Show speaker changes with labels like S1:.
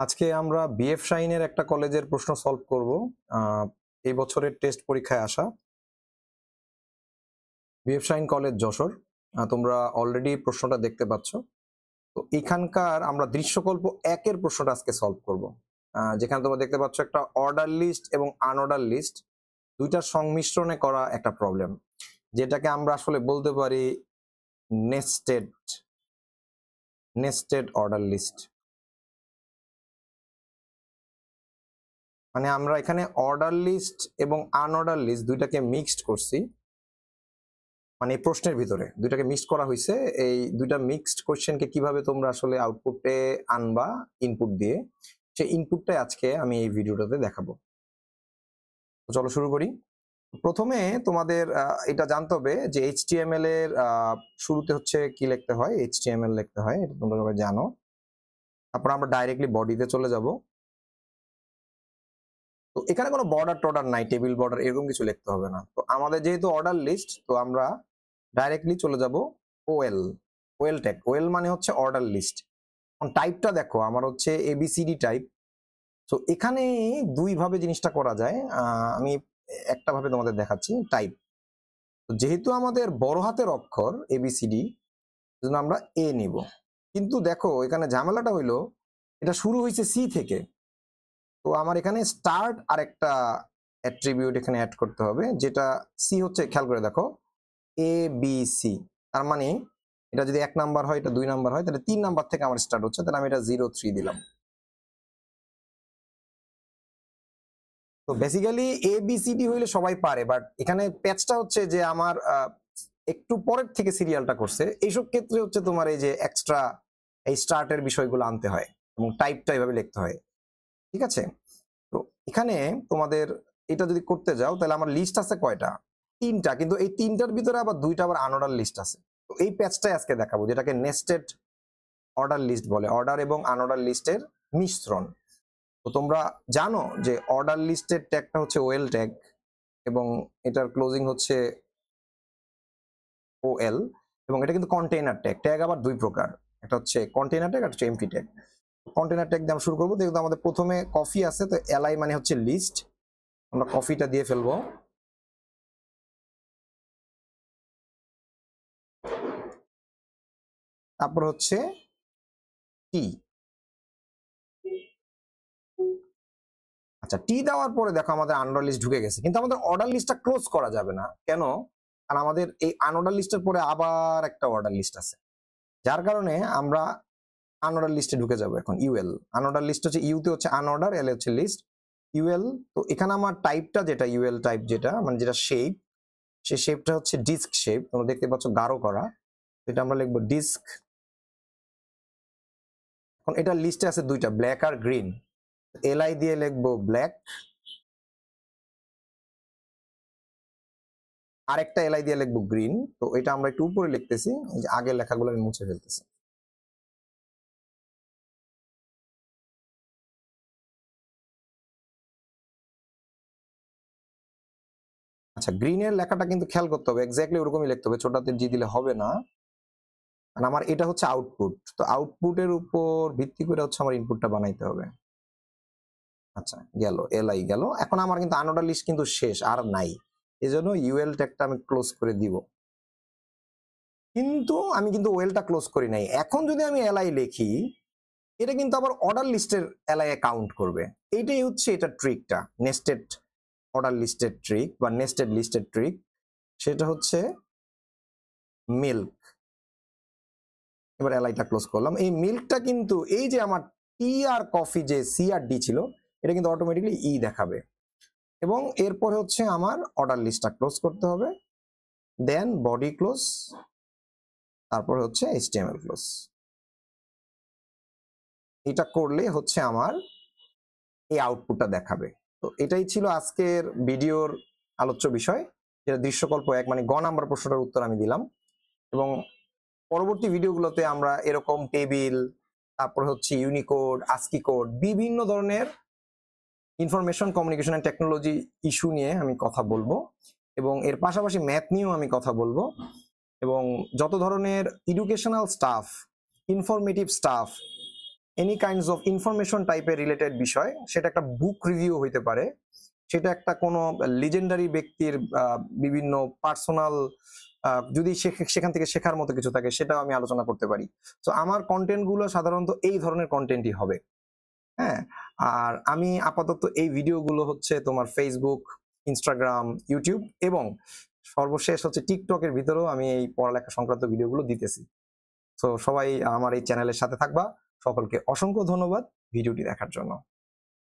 S1: আজকে আমরা বিএফ শাহিনের একটা কলেজের প্রশ্ন সলভ করব। এই বছরের টেস্ট পরীক্ষায় আসা বিএফ শাহিন কলেজ যশোর। তোমরা অলরেডি প্রশ্নটা দেখতে পাচ্ছ। তো এখানকার আমরা দৃশ্যকল্প একের প্রশ্নটা আজকে সলভ করব। যেখানে তোমরা দেখতে পাচ্ছ একটা অর্ডার লিস্ট এবং আনঅর্ডার লিস্ট দুইটার সংমিশ্রণে করা একটা প্রবলেম, যেটাকে আমরা আসলে বলতে পারি নেস্টেড অর্ডার লিস্ট। মানে আমরা এখানে অর্ডার লিস্ট এবং আনঅর্ডার লিস্ট দুইটাকে মিক্সড করছি, মানে এই প্রশ্নের ভিতরে দুইটাকে মিক্সড করা হয়েছে। এই দুইটা মিক্সড কোশ্চেনকে কিভাবে তোমরা আসলে আউটপুটে আনবা ইনপুট দিয়ে, সেই ইনপুটটাই আজকে আমি এই ভিডিওটাতে দেখাবো। তো চলো শুরু করি। প্রথমে তোমাদের এটা জানতে হবে যে এইচটিএমএল এর শুরুতে হচ্ছে কি লিখতে হয়, এইচটিএমএল লিখতে হয়, এটা তোমরা সবাই জানো। তারপর আমরা ডাইরেক্টলি বডিতে চলে যাব। তো এখানে কোনো বর্ডার টর্ডার নাই, টেবিল বর্ডার এরকম কিছু লিখতে হবে না। তো আমাদের যেহেতু অর্ডার লিস্ট, তো আমরা ডাইরেক্টলি চলে যাব ওএল ট্যাগ। ওএল মানে হচ্ছে অর্ডার লিস্ট। টাইপটা দেখো আমার হচ্ছে এবিসিডি টাইপ। তো এখানে দুই ভাবে জিনিসটা করা যায়, আমি একটা ভাবে তোমাদের দেখাচ্ছি। টাইপ, যেহেতু আমাদের বড় হাতের অক্ষর এবিসিডি, সেজন্য আমরা এ নিব। কিন্তু দেখো এখানে ঝামেলাটা হইলো এটা শুরু হয়েছে সি থেকে। তো আমার এখানে স্টার্ট আর একটা অ্যাট্রিবিউট এখানে অ্যাড করতে হবে, যেটা সি হচ্ছে, খেয়াল করে দেখো, এ বি সি। তার মানে এটা যদি 1 নাম্বার হয়, এটা 2 নাম্বার হয়, তাহলে 3 নাম্বার থেকে আমার স্টার্ট হচ্ছে, তাহলে আমি এটা 0 3 দিলাম। তো basically A B C D হইলে সবাই পারে, বাট এখানে প্যাচটা হচ্ছে যে আমার একটু পরের থেকে সিরিয়ালটা করছে। এইসব ক্ষেত্রে হচ্ছে তোমার এই যে এক্সট্রা এই স্টার্টের বিষয়গুলো আনতে হয় এবং টাইপটা এইভাবে লিখতে হয়, ঠিক আছে? তো এখানে তোমাদের এটা যদি করতে যাও, তাহলে আমার লিস্ট আছে কয়টা? 3টা, কিন্তু এই 3টার ভিতরে আবার 2টা আবার আনঅর্ডার লিস্ট আছে। তো এই প্যাচটাই আজকে দেখাবো, যেটাকে নেস্টেড অর্ডার লিস্ট বলে, অর্ডার এবং আনঅর্ডার লিস্টের মিশ্রণ। তো তোমরা জানো যে অর্ডার লিস্টের ট্যাগটা হচ্ছে ওএল ট্যাগ এবং এটার ক্লোজিং হচ্ছে ওএল, এবং এটা কিন্তু কন্টেইনার ট্যাগ। ট্যাগ আবার দুই প্রকার, একটা হচ্ছে কন্টেইনার ট্যাগ আর হচ্ছে এমটি ট্যাগ। কন্টেইনার ট্যাগ দিয়ে আমরা শুরু করবো। যেহেতু আমাদের প্রথমে কফি আছে, তো এলআই মানে হচ্ছে লিস্ট, আমরা কফিটা দিয়ে ফেলবো। তারপর হচ্ছে টি। আচ্ছা, টি দেওয়ার পরে দেখো আমাদের আনঅর্ডার লিস্ট ঢুকে গেছে, কিন্তু আমাদের অর্ডার লিস্টটা ক্লোজ করা যাবে না। কেন? কারণ আমাদের এই আনঅর্ডার লিস্টের পরে আবার একটা অর্ডার লিস্ট আছে, যার কারণে আমরা আনঅর্ডার লিস্টে ঢুকে যাব। এখন ইউএল আনঅর্ডার লিস্ট হচ্ছে, ইউতে হচ্ছে আনঅর্ডার, এল হচ্ছে লিস্ট, ইউএল। তো এখানে আমার টাইপটা যেটা ইউএল টাইপ, যেটা মানে যেটা শেপ, সেই শেপটা হচ্ছে ডিস্ক শেপ। তোমরা দেখতে পাচ্ছ গাঢ় করা, এটা আমরা লিখবো ডিস্ক। এখন এটা লিস্টে আছে দুইটা, ব্ল্যাক আর গ্রিন। এলআই দিয়ে লিখবো ব্ল্যাক, আরেকটা এলআই দিয়ে লিখবো গ্রিন। তো এটা আমরা একটু উপরে লিখতেছি, এই যে আগের লেখাগুলো আমি মুছে ফেলতেছি। আচ্ছা, গ্রিনের লেখাটা কিন্তু খেয়াল করতে হবে, এক্স্যাক্টলি ওরকমই লিখতে হবে, ছোট হাতের জি দিলে হবে না। কারণ আমার এটা হচ্ছে আউটপুট, তো আউটপুটের উপর ভিত্তি করে হচ্ছে আমার ইনপুটটা বানাইতে হবে। আচ্ছা, গেল এলআই গেল। এখন আমার কিন্তু আনঅর্ডার লিস্ট কিন্তু শেষ, আর নাই, এজন্য ইউএল ট্যাগটা আমি ক্লোজ করে দিব। কিন্তু আমি কিন্তু ওয়েলটা ক্লোজ করি নাই। এখন যদি আমি এলআই লিখি, এটা কিন্তু আবার অর্ডার লিস্টের এলআই কাউন্ট করবে। এইটাই হচ্ছে এটা ট্রিকটা, নেস্টেড অর্ডার লিস্টের ট্রিক বা নেস্টেড লিস্টের ট্রিক। সেটা হচ্ছে মিল্ক। এবার এলআইটা ক্লোজ করলাম। এই মিল্কটা কিন্তু এই যে আমার টি আর কফি যে সি আর ডি ছিল, এটা কিন্তু অটোমেটিকলি ই দেখাবে। এবং এরপরে হচ্ছে আমার অর্ডার লিস্টটা ক্লোজ করতে হবে, দেন বডি ক্লোজ, তারপর হচ্ছে এইচটিএমএল ক্লোজ। এটা করলে হচ্ছে আমার এই আউটপুটটা দেখাবে। তো এটাই ছিল আজকের ভিডিওর আলোচ্য বিষয়, যেটা দৃশ্যকল্প এক, মানে গ নাম্বার প্রশ্নটার উত্তর আমি দিলাম। এবং পরবর্তী ভিডিওগুলোতে আমরা এরকম টেবিল, তারপর হচ্ছে ইউনিকোড, আস্কি কোড, বিভিন্ন ধরনের information communication and technology issue নিয়ে আমি কথা বলবো, এবং এর পাশাপাশি ম্যাথ নিয়েও আমি কথা বলবো। এবং যত ধরনের educational staff, informative staff, any kinds of information টাইপের রিলেটেড বিষয়, সেটা একটা বুক রিভিউ হইতে পারে, সেটা একটা কোনো লিজেন্ডারি ব্যক্তির বিভিন্ন পার্সোনাল যদি সেখান থেকে শেখার মতো কিছু থাকে সেটাও আমি আলোচনা করতে পারি। তো আমার কন্টেন্ট গুলো সাধারণত এই ধরনের কন্টেন্টই হবে। হ্যাঁ, আর আমি আপাতত এই ভিডিওগুলো হচ্ছে তোমার ফেসবুক, ইনস্টাগ্রাম, ইউটিউব এবং সর্বশেষ হচ্ছে টিকটকের ভিতরেও আমি এই পড়ালেখা সংক্রান্ত ভিডিওগুলো দিতেছি। তো সবাই আমার এই চ্যানেলের সাথে থাকবা। সকলকে অসংখ্য ধন্যবাদ ভিডিওটি দেখার জন্য।